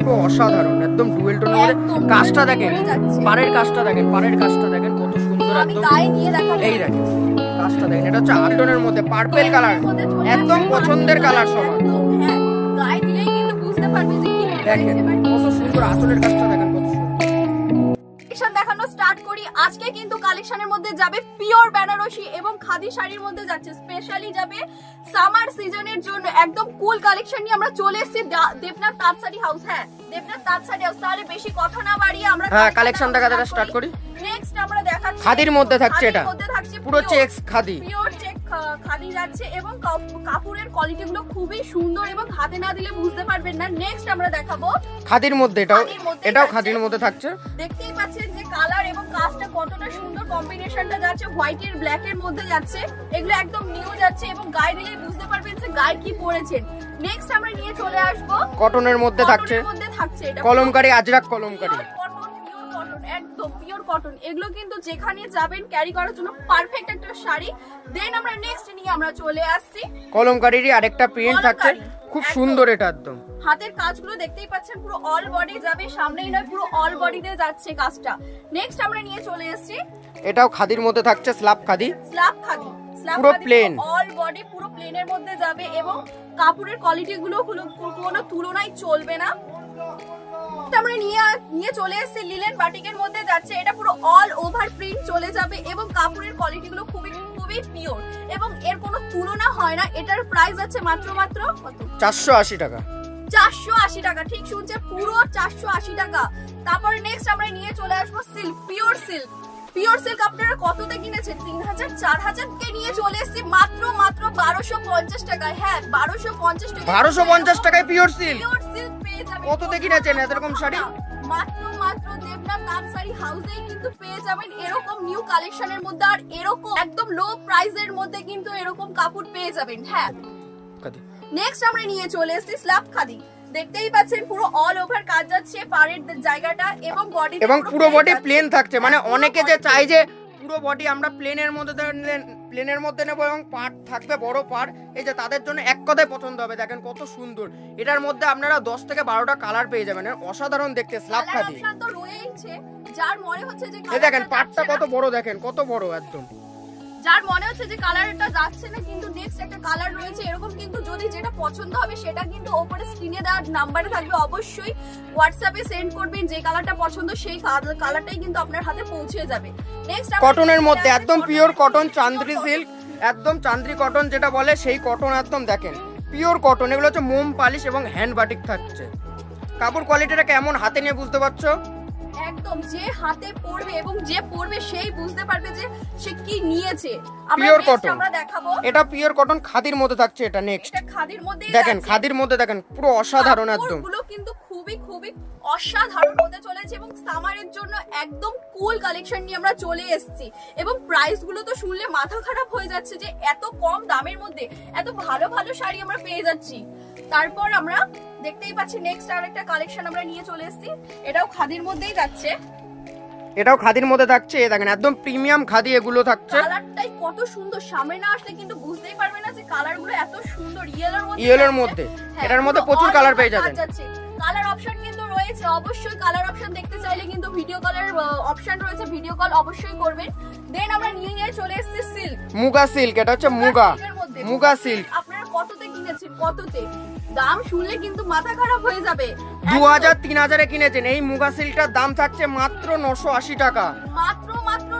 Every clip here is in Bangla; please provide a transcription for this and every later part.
পুরো অসাধারণ, একদম ডুয়েল টোনের মধ্যে। কাজটা দেখেন, পাড়ের কাজটা দেখেন, পাড়ের কাজটা দেখেন কত সুন্দর, একদম এই দেখেন কাজটা দেখেন। এটা হচ্ছে 8 টোনের মধ্যে পার্পল কালার, একদম পছন্দের কালার সবার। দেখেন কত সুন্দর আঁচলের কাজটা দেখেন কত সুন্দর। দেখানো স্টার্ট করি। আজকে কিন্তু কালেকশনের মধ্যে যাবে পিওর বেনারসি এবং খাদি শাড়ির মধ্যে যাচ্ছে, স্পেশালি যাবে সামার সিজনের জন্য একদম কুল কালেকশন নিয়ে আমরা চলে এসেছি দেবনাথ তাঁত শাড়ি হাউস। হ্যাঁ, দেবনাথ তাঁত শাড়ি হাউস। তাহলে বেশি কথা না বাড়িয়ে আমরা কালেকশন দেখাতে স্টার্ট করি। নেক্সট আমরা দেখাচ্ছি খাদির মধ্যে থাকছে, এটা পুরো checks khadi, pure check khadi যাচ্ছে এবং কাপড়ের কোয়ালিটি গুলো খুবই সুন্দর এবং হাতে না দিলে বুঝতে পারবেন না। নেক্সট আমরা দেখাবো খাদির মধ্যে, এটাও খাদির মধ্যে থাকছে। দেখতেই পাচ্ছেন যে কালার এবং কাজটা কতটা সুন্দর, কম্বিনেশনটা যাচ্ছে হোয়াইট এর ব্ল্যাক এর মধ্যে যাচ্ছে। এগুলো একদম নিউ যাচ্ছে এবং গায়ে দিলেই বুঝতে পারবেন যে গায়ে কি পরেছেন। নেক্সট আমরা নিয়ে চলে আসবো কটনের মধ্যে থাকছে, এটা কলমকারী, আজরাক কলমকারী, একদম পিওর কটন। এগুলো কিন্তু যেখানে যাবেন ক্যারি করার জন্য পারফেক্ট একটা শাড়ি। দেন আমরা নেক্সট নিয়ে আমরা চলে আসছি কলমকারীরই আরেকটা প্রিন্ট থাকছে, খুব সুন্দর। এটা একদম হাতের কাজগুলো দেখতেই পাচ্ছেন পুরো অল বডি যাবে, সামনেই নয় পুরো অল বডিতে যাচ্ছে কাজটা। নেক্সট আমরা নিয়ে চলে এসেছি, এটাও খাদির মধ্যে থাকছে, স্ল্যাব খাদি, স্ল্যাব খাদি, পুরো প্লেন, অল বডি পুরো প্লেনের মধ্যে যাবে এবং কাপড়ের কোয়ালিটি গুলো কোনো তুলনায় চলবে না। আমরা নিয়ে চলে এসেছি লিলেন বাটিকের মধ্যে যাচ্ছে, এটা পুরো অল ওভার প্রিন্ট চলে যাবে এবং কাপড়ের কোয়ালিটি গুলো খুবই পিওর এবং এর কোনো তুলনা হয় না। এটার প্রাইস আছে মাত্র 480 টাকা। 480 টাকা, ঠিক শুনছে, পুরো 480 টাকা। তারপরে নেক্সট আমরা নিয়ে চলে আসবো silk, pure silk. Pure silk আপনারা কততে কিনেছেন? 3000 4000 কে নিয়ে চলে এসেছি মাত্র 1250 টাকায়। হ্যাঁ, 1250 টাকা, 1250 টাকায় পিওর সিল্ক। পিওর সিল্ক পেয়ে যাবেন। কততে কিনেছেন এরকম শাড়ি? মাত্র দেবনাথ তাঁত শাড়ি হাউসেই কিন্তু পেয়ে যাবেন এরকম নিউ কালেকশনের মধ্যে, আর এরকম একদম লো প্রাইসের মধ্যে কিন্তু এরকম কাপড় পেয়ে যাবেন। হ্যাঁ, নেক্সট আমরা নিয়ে চলে এসেছি স্ল্যাব খাদি। দেখতেই পাচ্ছেন পুরো অল ওভার কাজ যাচ্ছে, পাড়ের জায়গাটা এবং বডি, এবং পুরো বডি প্লেন থাকছে। মানে অনেকে যে চাই যে পুরো বডি আমরা প্লেনের মধ্যে নেব এবং পাড় থাকবে বড় পাড়, এই যে তাদের জন্য এক কথায় পছন্দ হবে। দেখেন কত সুন্দর, এটার মধ্যে আপনারা 10 থেকে 12টা কালার পেয়ে যাবেন, অসাধারণ দেখতে স্ল্যাব খাদি। তো রয়েছে, যার মনে হচ্ছে যে এই দেখেন পাড়টা কত বড়, দেখেন কত বড় একদম, যার মনে হচ্ছে যে কালারটা যাচ্ছে না, কিন্তু নেক্সট একটা কালার রয়েছে এরকম। কিন্তু যদি যেটা পছন্দ হবে সেটা কিন্তু উপরে স্ক্রিনে দেওয়া নাম্বারে থাকবে, অবশ্যই হোয়াটসঅ্যাপে সেন্ড করবেন। যে কালারটা পছন্দ সেই কালারটাই কিন্তু আপনার হাতে পৌঁছে যাবে। নেক্সট কটনের মধ্যে একদম পিওর কটন, চান্দ্রি সিল্ক, একদম চান্দ্রি কটন যেটা বলে সেই কটন, একদম দেখেন পিওর কটন। এগুলো হচ্ছে মোম পালিশ এবং হ্যান্ড বাটিক থাকছে। কাপড় কোয়ালিটিটা কেমন হাতে নিয়ে বুঝতে পারছো? একদম যে হাতে পড়বে এবং যে পড়বে সেই বুঝতে পারবে যে সে কি নিয়েছে। পিওর কটন আমরা দেখাবো, এটা পিওর কটন খাদির মধ্যে থাকছে। এটা নেক্সট, এটা খাদির মধ্যে দেখেন, খাদির মধ্যে দেখেন পুরো অসাধারণ একদম। পুরো কিন্তু খুবই অসাধারণ হতে চলেছে এবং সামারের জন্য একদম কুল কালেকশন নিয়ে আমরা চলে এসেছি। এবং প্রাইস গুলো তো শুনলে মাথা খারাপ হয়ে যাচ্ছে যে এত কম দামের মধ্যে এত ভালো শাড়ি আমরা পেয়ে যাচ্ছি। তারপর আমরা দেখতেই পাচ্ছি নেক্সট আরেকটা কালেকশন আমরা নিয়ে চলে এসেছি, এটাও খাদির মধ্যেই যাচ্ছে, এটাও খাদির মধ্যে থাকছে। দেখেন একদম প্রিমিয়াম খাদি এগুলো থাকছে। কালারটাই কত সুন্দর, সামনে না আসলে কিন্তু বুঝতেই পারবে না যে কালারগুলো এত সুন্দর। ইয়েলোর মধ্যে, এটার মধ্যে প্রচুর কালার পেয়ে যাবেন। কালার অপশন কিন্তু রয়েছে, অবশ্যই কালার অপশন দেখতে চাইলে কিন্তু ভিডিও কলের অপশন রয়েছে, ভিডিও কল অবশ্যই করবেন। দেন আমরা নিয়ে চলে এসেছি সিল্ক, মুগা সিল্ক। এটা হচ্ছে মুগা সিল্ক। আপনারা কততে কিনেছেন? কততে? দাম শুনলে কিন্তু মাথা খারাপ হয়ে যাবে। 2000-3000 এ কিনেছেন। এই মুগা সিল্কটার দাম থাকছে মাত্র 980 টাকা। মাত্র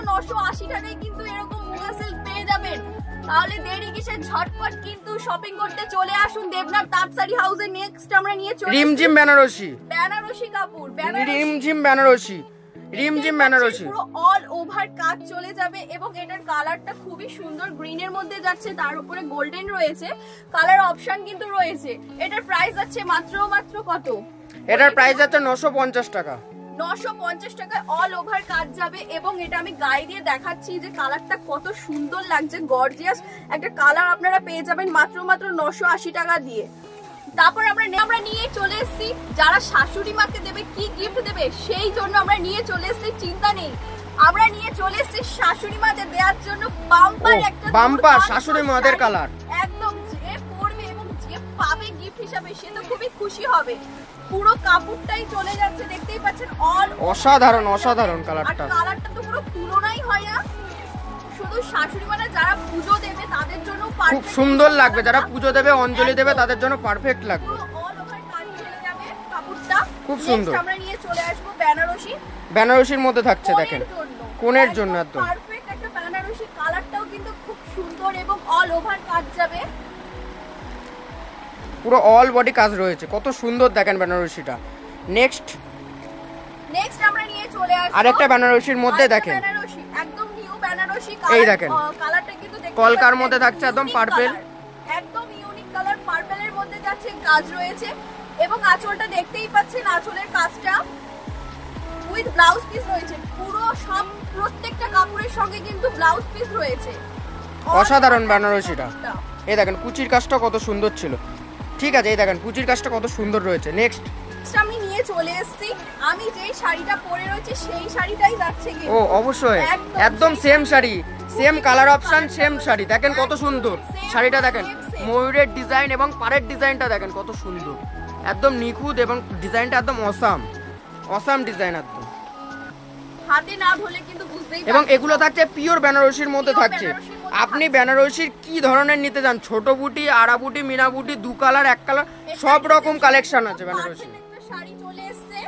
980 টাকায় কিন্তু এরকম মুগা সিল্ক পেয়ে যাবেন। তাহলে দেরি কিসের, ঝটপট কিন্তু শপিং করতে চলে আসুন দেবনাথ তাঁত শাড়ি হাউসে। নেক্সট আমরা নিয়ে চলে রিমঝিম বেনারসি কাপড়, রিমঝিম বেনারসি পুরো অল ওভার কাজ চলে যাবে এবং এটার কালারটা খুবই সুন্দর, গ্রিনের মধ্যে যাচ্ছে, তার উপরে গোল্ডেন রয়েছে, কালার অপশন কিন্তু রয়েছে। এটার প্রাইস আছে মাত্র কত? এটার প্রাইস আছে 950 টাকা। 950 টাকায় অল ওভার কাজ যাবে এবং এটা আমি গায়ে দিয়ে দেখাচ্ছি যে কালারটা কত সুন্দর লাগছে, গর্জিয়াস একটা কালার আপনারা পেয়ে যাবেন মাত্র 980 টাকা দিয়ে। তারপর আমরা নিয়ে চলে এসেছি যারা শাশুড়ি মাকে দেবে, কি গিফট দেবে সেই জন্য আমরা নিয়ে চলে এসেছি, চিন্তা নেই। আমরা নিয়ে চলে এসেছি শাশুড়ি মাদের দেওয়ার জন্য বাম্পার শাশুড়ি মাদের কালার, একদম যে পরবে এবং যে পাবে গিফট হিসাবে সে তো খুবই খুশি হবে। পুরো কাপড়টাই চলে যাচ্ছে, দেখতেই পাচ্ছেন অল অসাধারণ অসাধারণ কালারটা। আর কালারটা তো পুরো তুলনাই হয় না। শুধু শাশুড়ি মানে যারা পুজো দেবে তাদের জন্য খুব সুন্দর লাগবে, যারা পুজো দেবে অঞ্জলি দেবে তাদের জন্য পারফেক্ট লাগবে। পুরো অল ওভার কাজ চলে যাবে কাপড়টা। খুব সুন্দর। আমরা নিয়ে চলে আসবো বেনারসি। বেনারসির মধ্যে থাকছে দেখেন, কোণের জন্য একদম পারফেক্ট একটা বেনারসি। কালারটাও কিন্তু খুব সুন্দর এবং অল ওভার কাজ যাবে, পুরো অল বডি কাজ রয়েছে, কত সুন্দর দেখেন বেনারসিটা। নেক্সট আমরা নিয়ে চলে আসবো আরেকটা বেনারসির মধ্যে দেখেন, বেনারসি একদম নিউ বেনারসি। এই দেখেন কালারটা কিন্তু দেখতে কলকার মধ্যে থাকছে একদম পার্পল, একদম ইউনিক কালার। পার্পলের মধ্যে যাচ্ছে কাজ রয়েছে এবং আঁচলটা দেখতেই পাচ্ছেন, আঁচলের কাজটা উইথ ব্লাউজ পিস রয়েছে। পুরো সব প্রত্যেকটা কাপড়ের সঙ্গে কিন্তু ব্লাউজ পিস রয়েছে। অসাধারণ বেনারসিটা। এই দেখেন কুচির কাজটা কত সুন্দর ছিল, ঠিক আছে। এই দেখেন কুচির কাজটা কত সুন্দর রয়েছে। নেক্সট আমি নিয়ে চলে এসেছি, আমি যেই শাড়িটা পরে রয়েছে সেই শাড়িটাই যাচ্ছে কিন্তু। ও অবশ্যই একদম same sari, same colour option, same sari. দেখেন কত সুন্দর শাড়িটা, দেখেন ময়ূরের ডিজাইন এবং পাড়ের ডিজাইনটা দেখেন কত সুন্দর, একদম নিখুঁত এবং ডিজাইনটা একদম অসাম অসাম ডিজাইন একদম। হাতে না ধরলে কিন্তু বুঝতেই এবং এগুলো থাকছে পিওর বেনারসির মধ্যে থাকছে। আপনি বেনারসির কি ধরনের নিতে চান, ছোট বুটি, আড়া বুটি, মিনা বুটি, দু কালার, এক কালার, সব রকম কালেকশন আছে বেনারসি। শাড়ি চলে এসেছে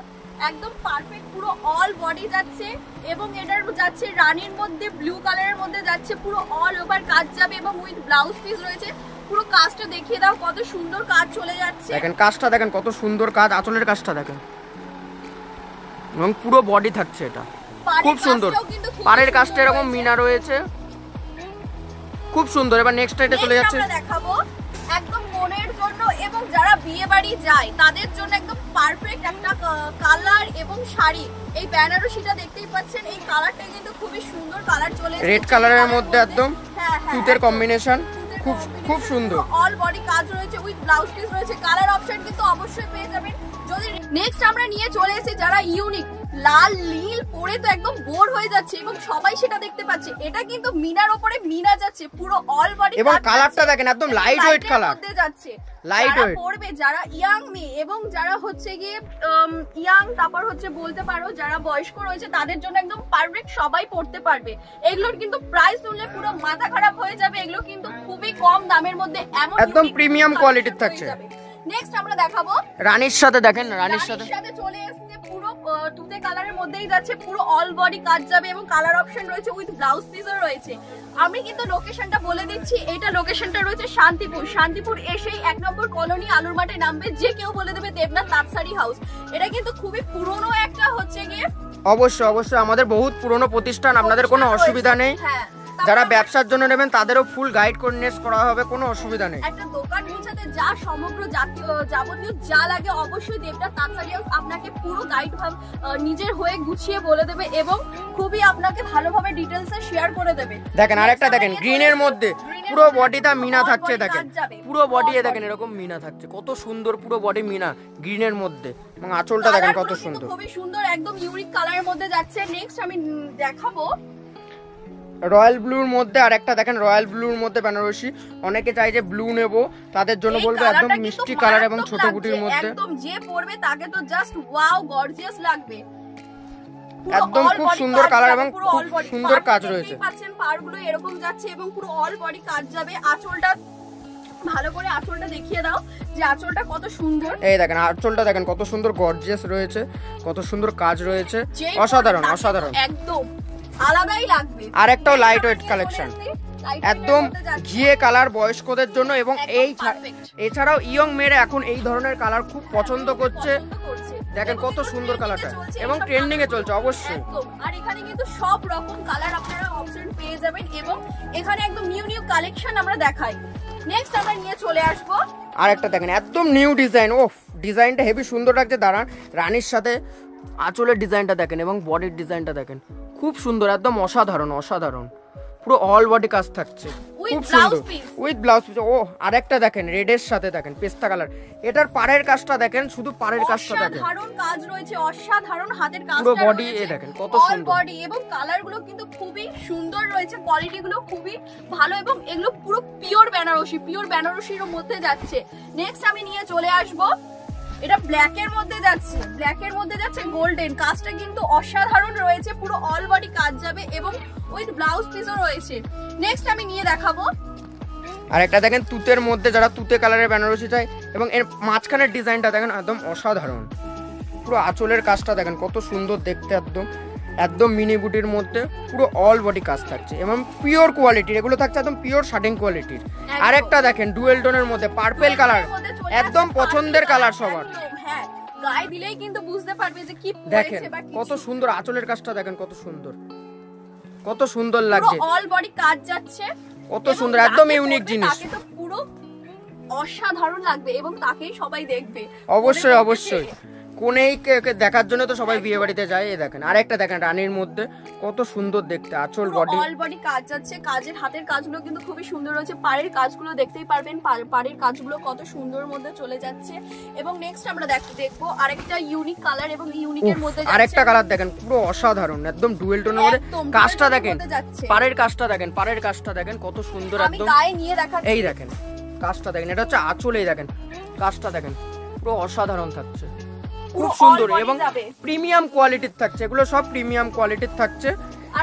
একদম পারফেক্ট, পুরো অল বডি যাচ্ছে এবং এটার যাচ্ছে রানীর মধ্যে, ব্লু কালারের মধ্যে যাচ্ছে, পুরো অল ওভার কাজ যাবে এবং উইথ ব্লাউজ পিস রয়েছে। পুরো কাজটা দেখিয়ে দাও, কত সুন্দর কাজ চলে যাচ্ছে। দেখেন কাজটা দেখেন কত সুন্দর কাজ, আঁচলের কাজটা দেখেন এবং পুরো বডি থাকছে এটা খুব সুন্দর। পাড়ের কাজটা এরকম মিনা রয়েছে, খুব সুন্দর। এবার নেক্সট এটা চলে যাচ্ছে, আমরা দেখাবো একদম মনের জন্য এবং যারা বিয়ে বাড়ি যায় তাদের জন্য একদম পারফেক্ট একটা কালার এবং শাড়ি। এই বেনারসিটা দেখতেই পাচ্ছেন, এই কালারটা কিন্তু খুবই সুন্দর কালার চলে এসেছে, রেড কালারের মধ্যে একদম তুতের একদম। কম্বিনেশন, খুব খুব সুন্দর। অল বডি কাজ রয়েছে উইথ ব্লাউজ পিস রয়েছে, কালার অপশন কিন্তু অবশ্যই পেয়ে যাবেন। যদি নেক্সট আমরা নিয়ে চলে এসেছি যারা ইউনিক, লাল নীল পরে তো একদম বোর হয়ে যাচ্ছে এবং সবাই সেটা দেখতে পাচ্ছে। এটা কিন্তু মিনার উপরে মিনা যাচ্ছে, পুরো অল বডি এবং কালারটা দেখেন একদম লাইট ওয়েট কালার যাচ্ছে। লাইট ওয়েট পরবে যারা ইয়াং মেয়ে এবং যারা হচ্ছে গিয়ে ইয়াং, তারপর হচ্ছে বলতে পারো যারা বয়স্ক রয়েছে তাদের জন্য একদম পারফেক্ট, সবাই পড়তে পারবে। এগুলোর কিন্তু প্রাইস শুনলে পুরো মাথা খারাপ হয়ে যাবে, এগুলো কিন্তু খুবই কম দামের মধ্যে এমন একদম প্রিমিয়াম কোয়ালিটির থাকছে। নেক্সট আমরা দেখাবো রানীর সাথে, দেখেন রানীর সাথে চলে এসেছে, পুরো তুতে কালারের মধ্যেই যাচ্ছে, পুরো অল বডি কাজ যাবে এবং কালার অপশন রয়েছে উইথ ব্লাউজ পিসও রয়েছে। আমি কিন্তু লোকেশনটা বলে দিচ্ছি, এটা লোকেশনটা রয়েছে শান্তিপুর। শান্তিপুর এসেই 1 নম্বর কলোনি আলুর মাঠে নামবে, যে কেউ বলে দেবে দেবনাথ তাঁতশাড়ি হাউস। এটা কিন্তু খুবই পুরনো একটা হচ্ছে গিয়ে, অবশ্যই অবশ্যই আমাদের বহুত পুরনো প্রতিষ্ঠান, আপনাদের কোনো অসুবিধা নেই। হ্যাঁ, যারা ব্যবসার জন্য নেবেন তাদেরও ফুল গাইড কোঅর্ডিনেট করা হবে, কোনো অসুবিধা নেই। একটা দোকান মুছাতে যা সমগ্র যাবতীয় যা লাগে অবশ্যই দেবনাথ তাঁতশাড়ি হাউস আপনাকে পুরো গাইড নিজের হয়ে গুছিয়ে বলে দেবে এবং খুবই আপনাকে ভালোভাবে ডিটেইলসে শেয়ার করে দেবে। দেখেন আরেকটা দেখেন গ্রিনের মধ্যে পুরো বডিটা মিনা থাকছে, দেখেন পুরো বডি দেখেন এরকম মিনা থাকছে, কত সুন্দর পুরো বডি মিনা গ্রিনের মধ্যে এবং আঁচলটা দেখেন কত সুন্দর, খুবই সুন্দর, একদম ইউনিক কালারের মধ্যে যাচ্ছে। নেক্সট আমি দেখাবো রয়্যাল ব্লুর মধ্যে আরেকটা দেখেন, রয়্যাল ব্লুর মধ্যে বেনারসি। অনেকে চাই যে ব্লু নেব, তাদের জন্য বলবো একদম মিষ্টি কালার এবং ছোট বুটির মধ্যে, একদম যে পরবে তাকে তো জাস্ট ওয়াও গর্জিয়াস লাগবে। একদম খুব সুন্দর কালার এবং খুব সুন্দর কাজ রয়েছে। পাচ্ছেন পাড়গুলো এরকম যাচ্ছে এবং পুরো অল বডি কাজ যাবে। আঁচলটা ভালো করে আঁচলটা দেখিয়ে দাও যে আঁচলটা কত সুন্দর। এই দেখেন আঁচলটা দেখেন কত সুন্দর গর্জিয়াস রয়েছে, কত সুন্দর কাজ রয়েছে, অসাধারণ অসাধারণ, একদম আলাদাই লাগবে। আর একটাও লাইট ওয়েট কালেকশন, একদম ঘিয়ে কালার বয়স্কদের জন্য। এবং এই এছাড়াও ইয়ং মেয়েরা এখন এই ধরনের কালার খুব পছন্দ করছে, দেখেন কত সুন্দর কালারটা এবং ট্রেন্ডিং এ চলছে অবশ্যই। আর এখানে কিন্তু সব রকম কালার আপনারা অপশন পেয়ে যাবেন এবং এখানে একদম নিউ নিউ কালেকশন আমরা দেখাই। নেক্সট আমরা নিয়ে চলে আসবো আরেকটা দেখেন একদম নিউ ডিজাইন, ও ডিজাইনটা হেভি সুন্দর লাগছে। দাঁড়ান, রানীর সাথে আঁচলের ডিজাইনটা দেখেন এবং বডির ডিজাইনটা দেখেন, খুব সুন্দর, একদম অসাধারণ অসাধারণ, পুরো অল বডি কাজ থাকছে, খুব সুন্দর উইথ ব্লাউজ পিস। ও আরেকটা দেখেন রেডের সাথে দেখেন পেস্তা কালার, এটার পাড়ের কাজটা দেখেন, শুধু পাড়ের কাজটা দেখেন, অসাধারণ কাজ রয়েছে, অসাধারণ হাতের কাজ, পুরো বডি এ দেখেন কত সুন্দর বডি এবং কালারগুলো কিন্তু খুবই সুন্দর রয়েছে, কোয়ালিটিগুলো খুবই ভালো এবং এগুলো পুরো পিওর বেনারসি, পিওর বেনারসির মধ্যে যাচ্ছে। নেক্সট আমি নিয়ে চলে আসবো এটা ব্ল্যাকের মধ্যে যাচ্ছে গোল্ডেন। কাজটা কিন্তু অসাধারণ রয়েছে, পুরো অল বডি কাজ যাবে এবং উইথ ব্লাউজ পিসও রয়েছে। নেক্সট আমি নিয়ে দেখাবো আর একটা দেখেন তুতের মধ্যে, যারা তুতে কালারের বেনারসি চাই, এবং এর মাঝখানের ডিজাইনটা দেখেন একদম অসাধারণ। পুরো আঁচলের কাজটা দেখেন কত সুন্দর দেখতে, একদম মিনি বুটির মধ্যে পুরো অল বডি কাজ থাকছে এবং পিওর কোয়ালিটির, এগুলো থাকছে একদম পিওর শার্টিং কোয়ালিটির। আর একটা দেখেন ডুয়েল টোনের মধ্যে পার্পল কালার, একদম পছন্দের কালার সবার। হ্যাঁ, গায়ে দিলেই কিন্তু বুঝতে পারবে যে কি দেখেন পরেছে বা কি। কত সুন্দর আঁচলের কাজটা দেখেন, কত সুন্দর লাগছে, অল বডি কাজ যাচ্ছে, কত সুন্দর, একদম ইউনিক জিনিস। তাকে তো পুরো অসাধারণ লাগবে এবং তাকেই সবাই দেখবে। অবশ্যই কোনেই দেখার জন্য তো সবাই বিয়ে বাড়িতে যায়। এই দেখেন আরেকটা দেখেন রানীর মধ্যে কত সুন্দর দেখতে, আঁচল বডি অল বডি কাজ যাচ্ছে। কাজের হাতের কাজগুলো কিন্তু খুবই সুন্দর রয়েছে, পাড়ের কাজগুলো দেখতেই পারবেন, পাড়ের কাজগুলো কত সুন্দর মধ্যে চলে যাচ্ছে। এবং নেক্সট আমরা দেখবো আরেকটা ইউনিক কালার, এবং ইউনিকের মধ্যে আরেকটা কালার দেখেন পুরো অসাধারণ, একদম ডুয়েল টোনের মধ্যে কাজটা দেখেন, পাড়ের কাজটা দেখেন কত সুন্দর, আমি একদম গায়ে নিয়ে দেখাচ্ছি। এই দেখেন কাজটা দেখেন, এটা হচ্ছে আঁচলেই দেখেন কাজটা দেখেন পুরো অসাধারণ থাকছে, খুব সুন্দর এবং প্রিমিয়াম কোয়ালিটির থাকছে। এগুলো সব প্রিমিয়াম কোয়ালিটির থাকছে,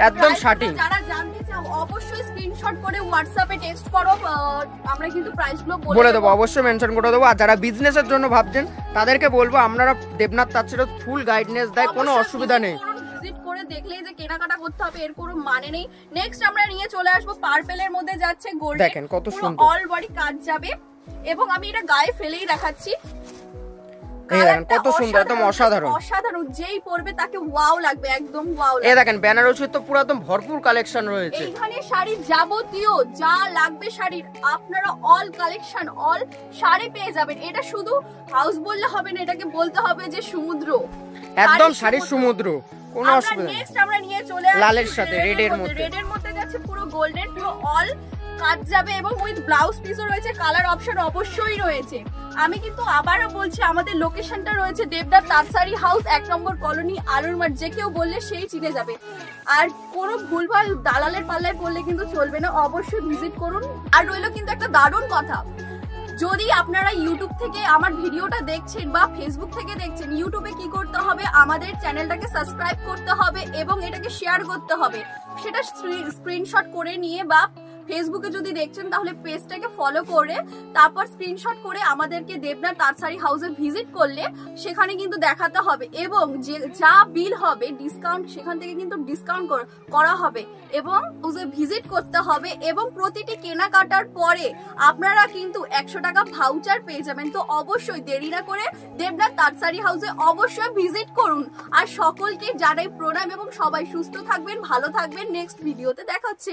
একদম শার্টিং। যারা জানতে চাও অবশ্যই স্ক্রিনশট করে হোয়াটসঅ্যাপে টেক্সট করো, আমরা কিন্তু প্রাইসগুলো বলে দেবো, অবশ্যই মেনশন করে দেবো। আর যারা বিজনেসের জন্য ভাবছেন তাদেরকে বলবো আপনারা দেবনাথ তাঁতশিল্প ফুল গাইডেন্স দেয়, কোনো অসুবিধা নেই। ভিজিট করে দেখলেই যে কেনাকাটা করতে হবে এর কোনো মানে নেই। নেক্সট আমরা নিয়ে চলে আসবো পার্পেলের মধ্যে যাচ্ছে গোল্ডেন, দেখেন কত সুন্দর অল বডি কাজ যাবে এবং আমি এটা গায়ে ফেলেই দেখাচ্ছি। এই দেখেন কত সুন্দর, একদম অসাধারণ, যেই পরবে তাকে ওয়াও লাগবে, একদম ওয়াও লাগবে। এই দেখেন বেনারসির তো পুরো একদম ভরপুর কালেকশন রয়েছে। এইখানে শাড়ির যাবতীয় যা লাগবে শাড়ির আপনারা অল কালেকশন, অল শাড়ি পেয়ে যাবেন। এটা শুধু হাউস বললে হবে না, এটাকে বলতে হবে যে সমুদ্র, একদম শাড়ির সমুদ্র, কোনো অসুবিধা নেই। নেক্সট আমরা নিয়ে চলে আসছি লালের সাথে রেডের মধ্যে যাচ্ছে পুরো গোল্ডেন, পুরো অল কাজ যাবে এবং উইথ ব্লাউজ পিসও রয়েছে, কালার অপশন অবশ্যই রয়েছে। আমি কিন্তু আবারও বলছি আমাদের লোকেশনটা রয়েছে দেবনাথ তাঁতশাড়ি হাউস, 1 নম্বর কলোনি, আলুর মাঠ। যে কেউ বললে সেই চিনে যাবে, আর কোনো ভুলভাল দালালের পাল্লায় পড়লে কিন্তু চলবে না, অবশ্যই ভিজিট করুন। আর রইলো কিন্তু একটা দারুণ কথা, যদি আপনারা ইউটিউব থেকে আমার ভিডিওটা দেখছেন বা ফেসবুক থেকে দেখছেন, ইউটিউবে কি করতে হবে, আমাদের চ্যানেলটাকে সাবস্ক্রাইব করতে হবে এবং এটাকে শেয়ার করতে হবে। সেটা স্ক্রিনশট করে নিয়ে, বা ফেসবুকে যদি দেখছেন তাহলে পেজটাকে ফলো করে তারপর স্ক্রিনশট করে আমাদেরকে দেবনাথ তাঁতশাড়ি হাউসে ভিজিট করলে সেখানে কিন্তু দেখাতে হবে, এবং যে যা বিল হবে ডিসকাউন্ট সেখান থেকে কিন্তু ডিসকাউন্ট করা হবে, এবং ভিজিট করতে হবে। এবং প্রতিটি কেনাকাটার পরে আপনারা কিন্তু 100 টাকা ভাউচার পেয়ে যাবেন। তো অবশ্যই দেরি না করে দেবনাথ তাঁতশাড়ি হাউসে অবশ্যই ভিজিট করুন। আর সকলকে জানাই প্রণাম এবং সবাই সুস্থ থাকবেন, ভালো থাকবেন। নেক্সট ভিডিওতে দেখা হচ্ছে।